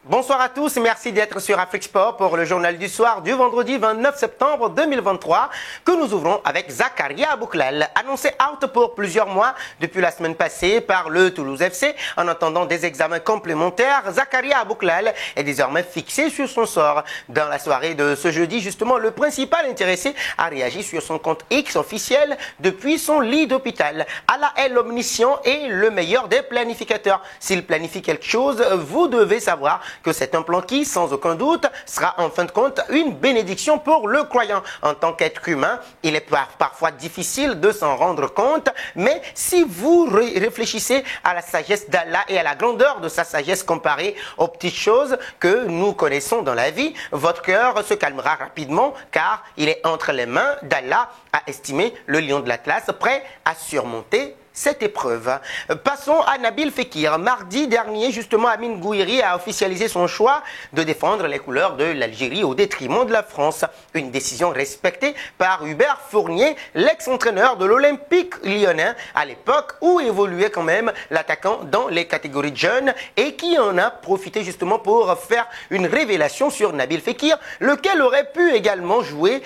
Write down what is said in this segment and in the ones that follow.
Bonsoir à tous, merci d'être sur Afrique Sport pour le journal du soir du vendredi 29 septembre 2023 que nous ouvrons avec Zakaria Abouklal, annoncé out pour plusieurs mois depuis la semaine passée par le Toulouse FC. En attendant des examens complémentaires, Zakaria Abouklal est désormais fixé sur son sort. Dans la soirée de ce jeudi, justement, le principal intéressé a réagi sur son compte X officiel depuis son lit d'hôpital. Allah est l'omniscient et le meilleur des planificateurs. S'il planifie quelque chose, vous devez savoir que c'est un plan qui, sans aucun doute, sera en fin de compte une bénédiction pour le croyant. En tant qu'être humain, il est parfois difficile de s'en rendre compte, mais si vous réfléchissez à la sagesse d'Allah et à la grandeur de sa sagesse comparée aux petites choses que nous connaissons dans la vie, votre cœur se calmera rapidement car il est entre les mains d'Allah à estimer le lion de l'Atlas prêt à surmonter cette épreuve. Passons à Nabil Fekir. Mardi dernier, justement, Amine Gouiri a officialisé son choix de défendre les couleurs de l'Algérie au détriment de la France. Une décision respectée par Hubert Fournier, l'ex-entraîneur de l'Olympique lyonnais, à l'époque où évoluait quand même l'attaquant dans les catégories de jeunes et qui en a profité justement pour faire une révélation sur Nabil Fekir, lequel aurait pu également jouer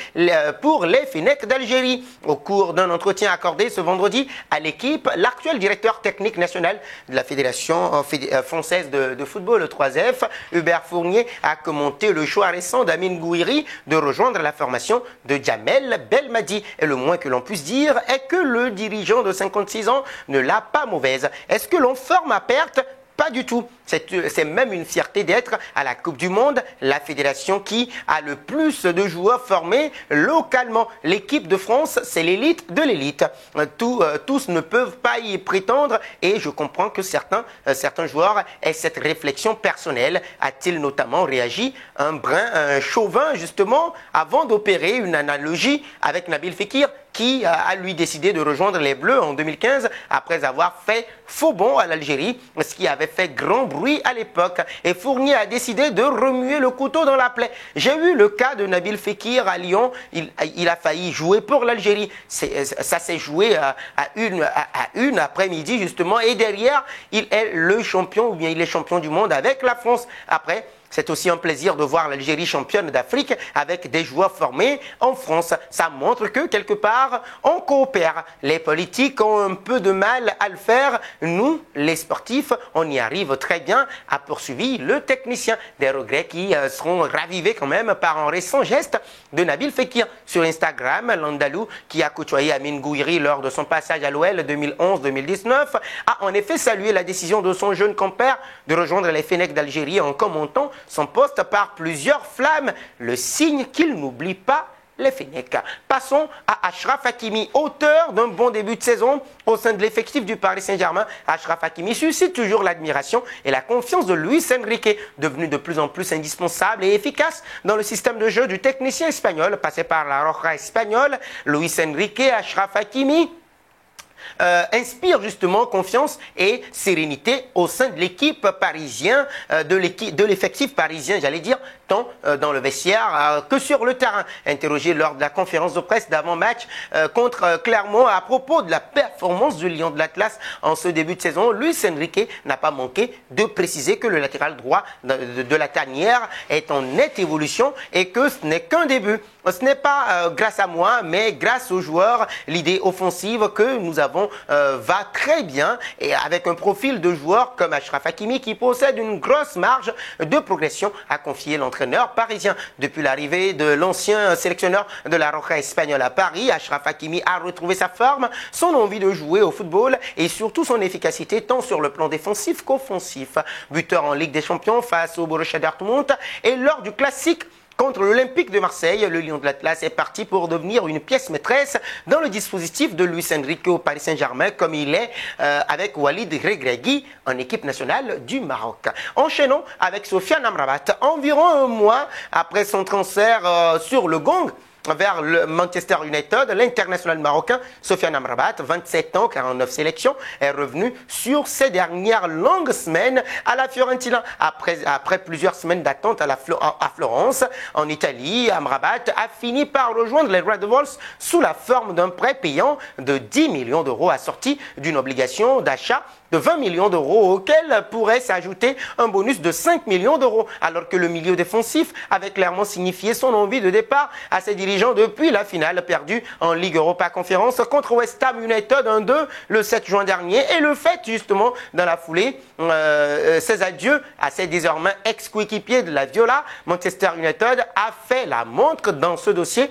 pour les Fennecs d'Algérie. Au cours d'un entretien accordé ce vendredi à l'équipe, l'actuel directeur technique national de la Fédération française de football, le 3F, Hubert Fournier, a commenté le choix récent d'Amine Gouiri de rejoindre la formation de Djamel Belmadi. Et le moins que l'on puisse dire est que le dirigeant de 56 ans ne l'a pas mauvaise. Est-ce que l'on forme à perte ? Pas du tout. C'est même une fierté d'être à la Coupe du Monde, la fédération qui a le plus de joueurs formés localement. L'équipe de France, c'est l'élite de l'élite. Tous ne peuvent pas y prétendre et je comprends que certains joueurs aient cette réflexion personnelle. A-t-il notamment réagi un brin chauvin justement avant d'opérer une analogie avec Nabil Fekir qui a lui décidé de rejoindre les Bleus en 2015 après avoir fait faux bond à l'Algérie, ce qui avait fait grand bruit à l'époque. Et Fournier a décidé de remuer le couteau dans la plaie. J'ai eu le cas de Nabil Fekir à Lyon. Il a failli jouer pour l'Algérie. Ça s'est joué à une après-midi justement. Et derrière, il est le champion ou bien il est champion du monde avec la France. Après, c'est aussi un plaisir de voir l'Algérie championne d'Afrique avec des joueurs formés en France. Ça montre que quelque part, on coopère. Les politiques ont un peu de mal à le faire. Nous, les sportifs, on y arrive très bien, a poursuivi le technicien. Des regrets qui seront ravivés quand même par un récent geste de Nabil Fekir. Sur Instagram, l'Andalou, qui a côtoyé Amine Gouiri lors de son passage à l'OL 2011-2019, a en effet salué la décision de son jeune compère de rejoindre les Fennecs d'Algérie en commentant son poste par plusieurs flammes, le signe qu'il n'oublie pas les Fennecs. Passons à Achraf Hakimi, auteur d'un bon début de saison au sein de l'effectif du Paris Saint-Germain. Achraf Hakimi suscite toujours l'admiration et la confiance de Luis Enrique, devenu de plus en plus indispensable et efficace dans le système de jeu du technicien espagnol, passé par la Roja espagnole. Luis Enrique, Achraf Hakimi inspire justement confiance et sérénité au sein de l'équipe parisienne, de l'effectif parisien, j'allais dire, tant dans le vestiaire que sur le terrain. Interrogé lors de la conférence de presse d'avant-match contre Clermont à propos de la performance du Lion de l'Atlas en ce début de saison, Luis Enrique n'a pas manqué de préciser que le latéral droit de la tanière est en nette évolution et que ce n'est qu'un début. Ce n'est pas grâce à moi, mais grâce aux joueurs. L'idée offensive que nous avons va très bien et avec un profil de joueur comme Achraf Hakimi qui possède une grosse marge de progression, a confié l'entraîneur parisien. Depuis l'arrivée de l'ancien sélectionneur de la Roja espagnole à Paris, Achraf Hakimi a retrouvé sa forme, son envie de jouer au football et surtout son efficacité tant sur le plan défensif qu'offensif. Buteur en Ligue des Champions face au Borussia Dortmund et lors du classique contre l'Olympique de Marseille, le Lion de l'Atlas est parti pour devenir une pièce maîtresse dans le dispositif de Luis Enrique au Paris Saint-Germain, comme il est avec Walid Regragui en équipe nationale du Maroc. Enchaînons avec Sofiane Amrabat. Environ un mois après son transfert sur le Gong vers le Manchester United, l'international marocain Sofiane Amrabat, 27 ans, 49 sélections, est revenu sur ces dernières longues semaines à la Fiorentina. Après plusieurs semaines d'attente à Florence, en Italie, Amrabat a fini par rejoindre les Red Devils sous la forme d'un prêt payant de 10 millions d'euros assorti d'une obligation d'achat de 20 millions d'euros auquel pourrait s'ajouter un bonus de 5 millions d'euros, alors que le milieu défensif avait clairement signifié son envie de départ à ses dirigeants depuis la finale perdue en Ligue Europa Conférence contre West Ham United 1-2 le 7 juin dernier, et le fait justement dans la foulée ses adieux à ses désormais ex-coéquipiers de la Viola. Manchester United a fait la montre dans ce dossier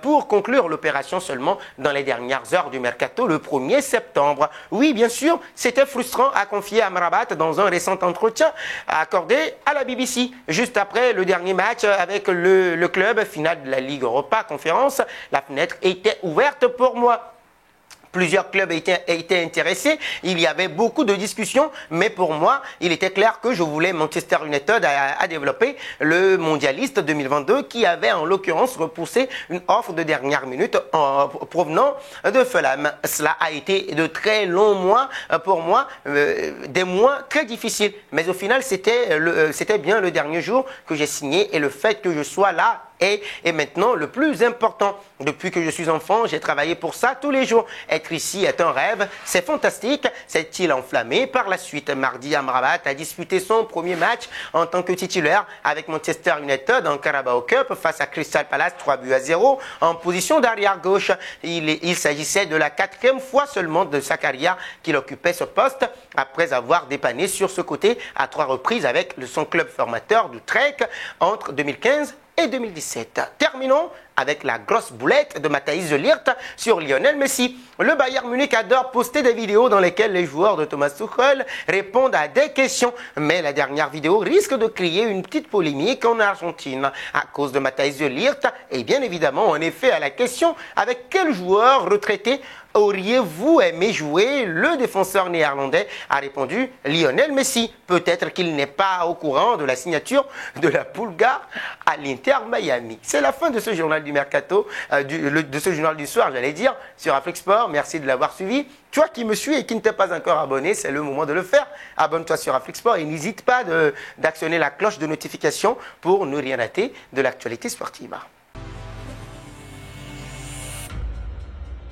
pour conclure l'opération seulement dans les dernières heures du mercato le 1er septembre. Oui, bien sûr, c'était frustrant à confier à Amrabat dans un récent entretien accordé à la BBC. Juste après le dernier match avec le club, finale de la Ligue Europa Conférence, la fenêtre était ouverte pour moi. Plusieurs clubs étaient intéressés, il y avait beaucoup de discussions, mais pour moi, il était clair que je voulais Manchester United à développer le mondialiste 2022 qui avait en l'occurrence repoussé une offre de dernière minute provenant de Fulham. Cela a été de très longs mois pour moi, des mois très difficiles, mais au final, c'était bien le dernier jour que j'ai signé, et le fait que je sois là est maintenant le plus important. Depuis que je suis enfant, j'ai travaillé pour ça tous les jours. Être ici est un rêve, c'est fantastique, s'est-il enflammé. Par la suite, mardi, Amrabat a disputé son premier match en tant que titulaire avec Manchester United en Carabao Cup face à Crystal Palace 3-0 en position d'arrière gauche. Il s'agissait de la 4e fois seulement de sa carrière qu'il occupait ce poste, après avoir dépanné sur ce côté à 3 reprises avec son club formateur du Trek entre 2015 et 2017. Terminons avec la grosse boulette de Matthijs de Ligt sur Lionel Messi. Le Bayern Munich adore poster des vidéos dans lesquelles les joueurs de Thomas Tuchel répondent à des questions. Mais la dernière vidéo risque de créer une petite polémique en Argentine à cause de Matthijs de Ligt et bien évidemment en effet à la question: avec quel joueur retraité auriez-vous aimé jouer? Le défenseur néerlandais a répondu Lionel Messi. Peut-être qu'il n'est pas au courant de la signature de la Bulgare à l'Inter Miami. C'est la fin de ce journal du Mercato, de ce journal du soir, j'allais dire, sur Afrique Sport. Merci de l'avoir suivi. Toi qui me suis et qui ne t'es pas encore abonné, c'est le moment de le faire. Abonne-toi sur Afrique Sport et n'hésite pas d'actionner la cloche de notification pour ne rien rater de l'actualité sportive.